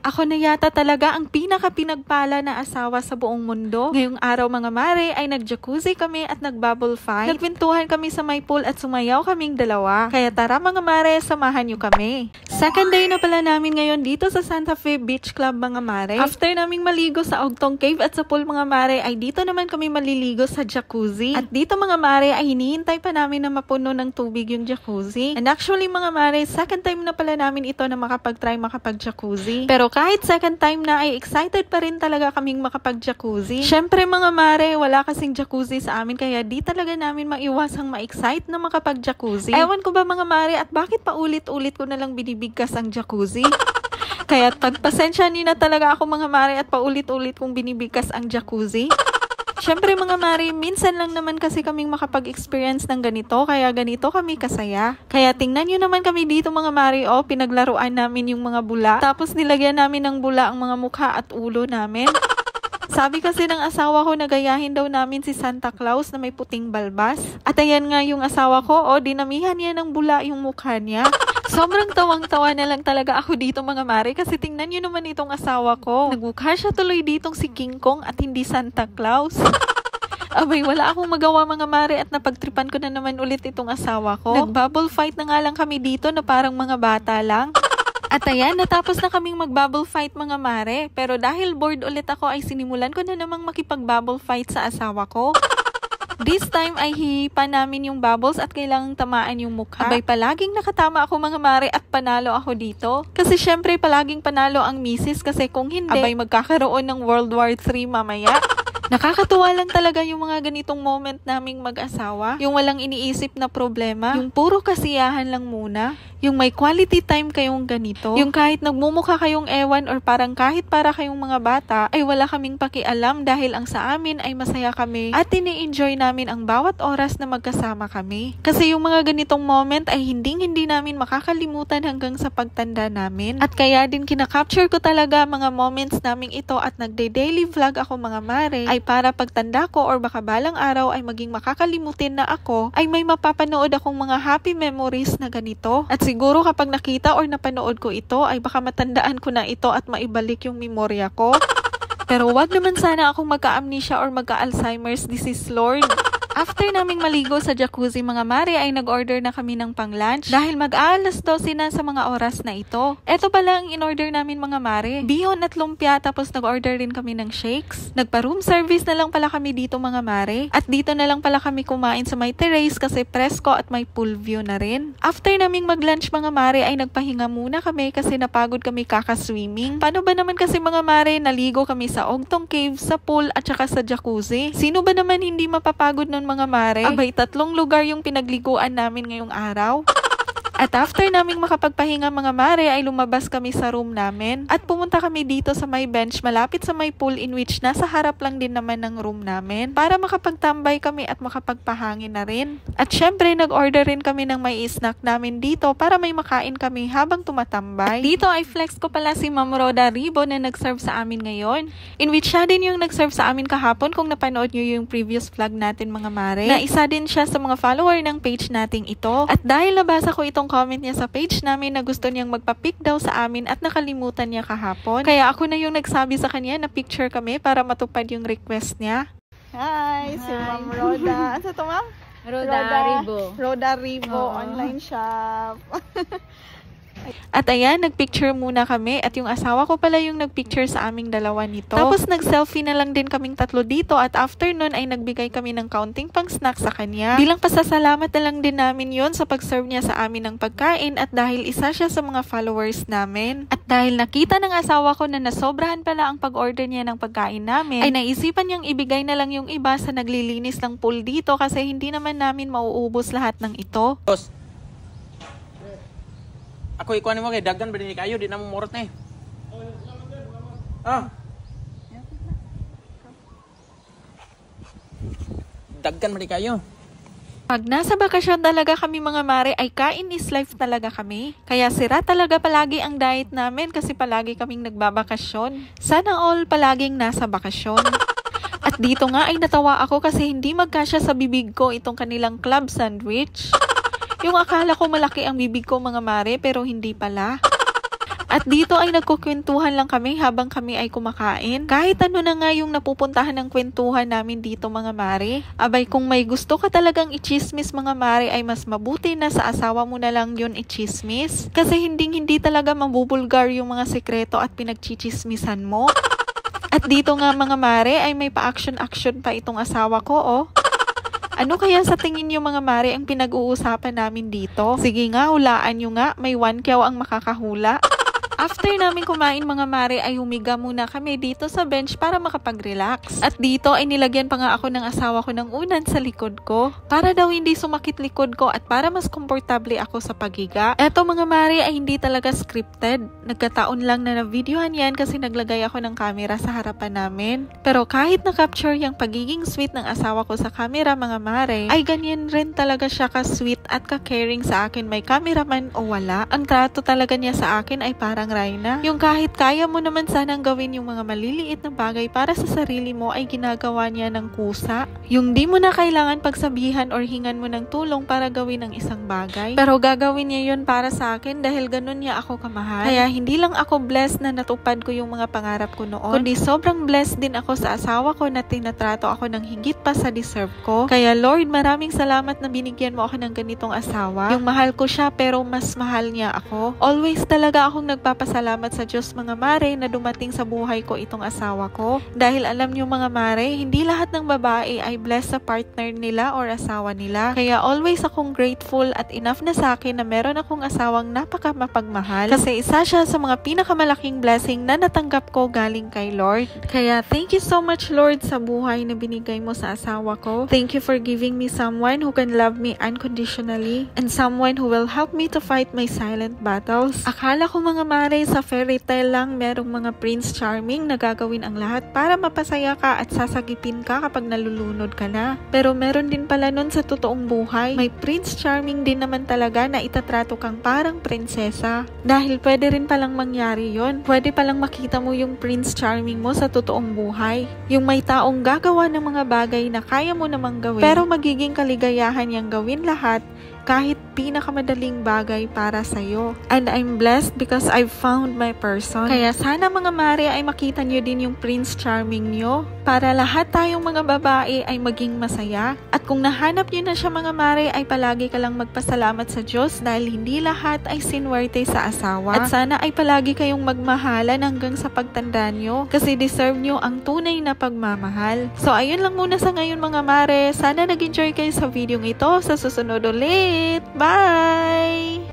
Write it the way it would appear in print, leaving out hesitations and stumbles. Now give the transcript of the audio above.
Ako na yata talaga ang pinaka-pinagpala na asawa sa buong mundo. Ngayong araw mga mare ay nag-jacuzzi kami at nag-bubble fight. Nagpintuhan kami sa may pool at sumayaw kaming dalawa. Kaya tara mga mare, samahan nyo kami. Second day na pala namin ngayon dito sa Santa Fe Beach Club mga mare. After naming maligo sa Ogtong Cave at sa pool mga mare ay dito naman kami maliligo sa jacuzzi. At dito mga mare ay hinihintay pa namin na mapuno ng tubig yung jacuzzi. And actually mga mare, second time na pala namin ito na makapag-jacuzzi. Pero kahit second time na ay excited pa rin talaga kaming makapag-jacuzzi. Syempre mga mare, wala kasing jacuzzi sa amin kaya di talaga namin maiwasang ma-excite na makapag-jacuzzi. Ewan ko ba mga mare at bakit pa ulit-ulit ko na lang binibigkas ang jacuzzi? Kaya tagpasensya niyo na talaga ako mga mare at paulit-ulit kong binibigkas ang jacuzzi. Syempre mga mare, minsan lang naman kasi kaming makapag-experience ng ganito, kaya ganito kami kasaya. Kaya tingnan nyo naman kami dito mga mare, pinaglaruan namin yung mga bula. Tapos nilagyan namin ng bula ang mga mukha at ulo namin. Sabi kasi ng asawa ko na gayahin daw namin si Santa Claus na may puting balbas. At ayan nga yung asawa ko, dinamihan niya ng bula yung mukha niya. Sobrang tawang-tawa na lang talaga ako dito mga mare kasi tingnan nyo naman itong asawa ko. Nagmukha siya tuloy ditong si King Kong at hindi Santa Claus. Abay, wala akong magawa mga mare at napagtripan ko na naman ulit itong asawa ko. Nag-bubble fight na nga lang kami dito na parang mga bata lang. At ayan, natapos na kaming mag-bubble fight mga mare. Pero dahil bored ulit ako ay sinimulan ko na namang makipag-bubble fight sa asawa ko. This time ay hihipa namin yung bubbles at kailangang tamaan yung mukha. Abay, palaging nakatama ako mga mare at panalo ako dito. Kasi syempre palaging panalo ang misis kasi kung hindi, abay magkakaroon ng World War III mamaya. Nakakatuwa lang talaga yung mga ganitong moment naming mag-asawa. Yung walang iniisip na problema. Yung puro kasiyahan lang muna. Yung may quality time kayong ganito. Yung kahit nagmumukha kayong ewan or parang kahit para kayong mga bata, ay wala kaming pakialam dahil ang sa amin ay masaya kami at ini-enjoy namin ang bawat oras na magkasama kami. Kasi yung mga ganitong moment ay hindi namin makakalimutan hanggang sa pagtanda namin. At kaya din kinakapture ko talaga mga moments naming ito at nagde-daily vlog ako mga mare ay para pagtanda ko or baka balang araw ay maging makakalimutin na ako ay may mapapanood akong mga happy memories na ganito. At siguro kapag nakita or napanood ko ito ay baka matandaan ko na ito at maibalik yung memorya ko. Pero wag naman sana akong magka-amnesia or magka-Alzheimer's disease, Lord. After naming maligo sa jacuzzi mga mare ay nag-order na kami ng pang-lunch dahil mag-aalas 12 na sa mga oras na ito. Ito pala ang in-order namin mga mare. Bihon at lumpia tapos nag-order rin kami ng shakes. Nagpa-room service na lang pala kami dito mga mare. At dito na lang pala kami kumain sa may terrace kasi presko at may pool view na rin. After naming mag-lunch mga mare ay nagpahinga muna kami kasi napagod kami kaka-swimming. Paano ba naman kasi mga mare, naligo kami sa Ogtong Cave, sa pool at saka sa jacuzzi. Sino ba naman hindi mapapagod nun mga mare? Abay, 3 lugar yung pinagliguan namin ngayong araw. At after naming makapagpahinga mga mare ay lumabas kami sa room namin at pumunta kami dito sa may bench malapit sa may pool in which nasa harap lang din naman ng room namin para makapagtambay kami at makapagpahangin na rin. At syempre nag-order rin kami ng may snack namin dito para may makain kami habang tumatambay. At dito ay flex ko pala si Ma'am Roda Ribo na nag-serve sa amin ngayon, in which siya din yung nag-serve sa amin kahapon kung napanood nyo yung previous vlog natin mga mare. Na isa din siya sa mga follower ng page nating ito. At dahil nabasa ko itong comment niya sa page namin na gusto niyang magpa-pic daw sa amin at nakalimutan niya kahapon. Kaya ako na yung nagsabi sa kanya na picture kami para matupad yung request niya. Hi! Si Ma'am Roda. Ano to ma'am? Roda Ribo. Roda Ribo online shop. At ayan, nagpicture muna kami at yung asawa ko pala yung nagpicture sa aming dalawa nito. Tapos nag-selfie na lang din kaming 3 dito at after nun ay nagbigay kami ng counting pang snack sa kanya. Bilang pasasalamat na lang din namin yon sa pag-serve niya sa amin ng pagkain at dahil isa siya sa mga followers namin. At dahil nakita ng asawa ko na nasobrahan pala ang pag-order niya ng pagkain namin, ay naisipan niyang ibigay na lang yung iba sa naglilinis ng pool dito kasi hindi naman namin mauubos lahat ng ito. Ako ikuan mo kay daggan ba din kayo, di na mo murot na eh. Daggan ba din kayo. Pag nasa bakasyon talaga kami mga mare ay kain is life talaga kami. Kaya sira talaga palagi ang diet namin kasi palagi kaming nagbabakasyon. Sana all palaging nasa bakasyon. At dito nga ay natawa ako kasi hindi magkasya sa bibig ko itong kanilang club sandwich. Yung akala ko malaki ang bibig ko mga mare pero hindi pala. At dito ay nagkukwentuhan lang kami habang kami ay kumakain. Kahit ano na nga yung napupuntahan ng kwentuhan namin dito mga mare. Abay kung may gusto ka talagang i-chismis mga mare ay mas mabuti na sa asawa mo na lang yun i-chismis. Kasi hindi talaga mabubulgar yung mga sekreto at pinagchichismisan mo. At dito nga mga mare ay may pa-action-action pa itong asawa ko oh. Ano kaya sa tingin nyo mga mare ang pinag-uusapan namin dito? Sige nga, hulaan nyo nga, may 1 kyaw ang makakahula. After namin kumain mga mare ay humiga muna kami dito sa bench para makapag-relax. At dito ay nilagyan pa nga ako ng asawa ko ng unan sa likod ko. Para daw hindi sumakit likod ko at para mas komportable ako sa paghiga. Eto mga mare ay hindi talaga scripted. Nagkataon lang na na-videohan yan kasi naglagay ako ng camera sa harapan namin. Pero kahit na-capture yung pagiging sweet ng asawa ko sa camera mga mare, ay ganyan rin talaga siya ka-sweet at ka-caring sa akin may cameraman o wala. Ang trato talaga niya sa akin ay parang Rayna. Yung kahit kaya mo naman sanang gawin yung mga maliliit na bagay para sa sarili mo ay ginagawa niya ng kusa. Yung di mo na kailangan pagsabihan or hingan mo ng tulong para gawin ang isang bagay. Pero gagawin niya yun para sa akin dahil ganun niya ako kamahal. Kaya hindi lang ako blessed na natupad ko yung mga pangarap ko noon, kundi sobrang blessed din ako sa asawa ko na tinatrato ako ng higit pa sa deserve ko. Kaya Lord, maraming salamat na binigyan mo ako ng ganitong asawa. Yung mahal ko siya pero mas mahal niya ako. Always talaga akong nagpapasalamat sa Diyos mga mare na dumating sa buhay ko itong asawa ko. Dahil alam niyo mga mare, hindi lahat ng babae ay blessed sa partner nila or asawa nila. Kaya always akong grateful at enough na sa akin na meron akong asawang napaka mapagmahal. Kasi isa siya sa mga pinakamalaking blessing na natanggap ko galing kay Lord. Kaya thank you so much Lord sa buhay na binigay mo sa asawa ko. Thank you for giving me someone who can love me unconditionally and someone who will help me to fight my silent battles. Akala ko mga mare sa fairy tale lang merong mga Prince Charming na gagawin ang lahat para mapasaya ka at sasagipin ka kapag nalulunod ka na. Pero meron din pala nun sa totoong buhay. May Prince Charming din naman talaga na itatrato kang parang prinsesa. Dahil pwede rin palang mangyari yon. Pwede palang makita mo yung Prince Charming mo sa totoong buhay. Yung may taong gagawa ng mga bagay na kaya mo namang gawin pero magiging kaligayahan niyang gawin lahat kahit pinakamadaling bagay para sa'yo. And I'm blessed because I've found my person. Kaya sana mga mare ay makita nyo din yung Prince Charming nyo para lahat tayong mga babae ay maging masaya. At kung nahanap nyo na siya mga mare ay palagi ka lang magpasalamat sa Diyos dahil hindi lahat ay sinwerte sa asawa. At sana ay palagi kayong magmahalan hanggang sa pagtanda nyo kasi deserve nyo ang tunay na pagmamahal. So ayun lang muna sa ngayon mga mare. Sana nag-enjoy kayo sa video ito. Sa susunod ulit. Bye!